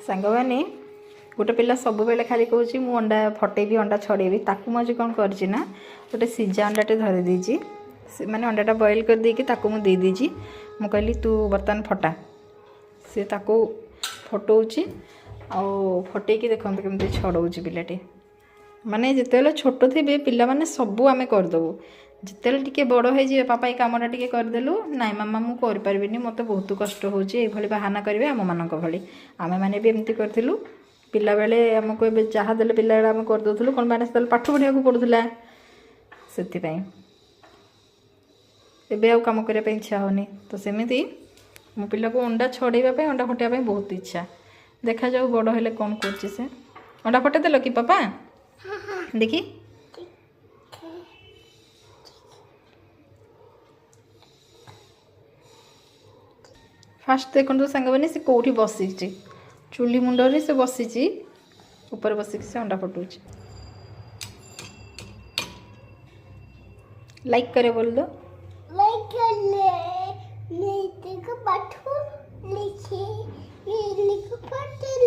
सांगवानी गोटे पिला सब बेले खाली कहूँ मु अंडा फटेबी अंडा छड़ेबी ताकू मुझे कौन करछि ना गोटे सिझा अंडाटे धरी देछि माने अंडाटा बॉईल कर देकी ताकू मु दे देछि मु कहली तू बर्तमान फटा से ताकू फटौछि आ फटेकी देखते केमती छड़ौछि पिलाटे माने जितेबाला छोट थे पिला माने सबू आमे करदेबू जितेबाला टिके बड़ हो पापा ये कमटा टिके करदेलु नाई मामा मु कर पारिबिनी मते बहुत कष्ट होछि ए भली बहाना करिवे आम मानक भली आमे माने भी एमती करथिलु पिला बेले हमको ए जहाँ देले पिला बेले आमे कर दोथुलु कोन माने सेल पाठ पढ़िया को पडुथुला सेति पई एबे आ काम करिया पे इच्छा होनी तो सेमिति मो पिला को अंडा छड़ेबा पे अंडा फटिया पे बहुत इच्छा देखा जाऊ बड़ हेले कौन करछि से अंडा फटे देलो कि पापा देखी फास्ट देखो सांग बनी से कौटी बसी चूली मुंडरे से बसी ऊपर बसिक से अंडा फटुची लाइक करे बोल दो लाइक करले नीति को पाठो लिखे ये लिखो पढ़ते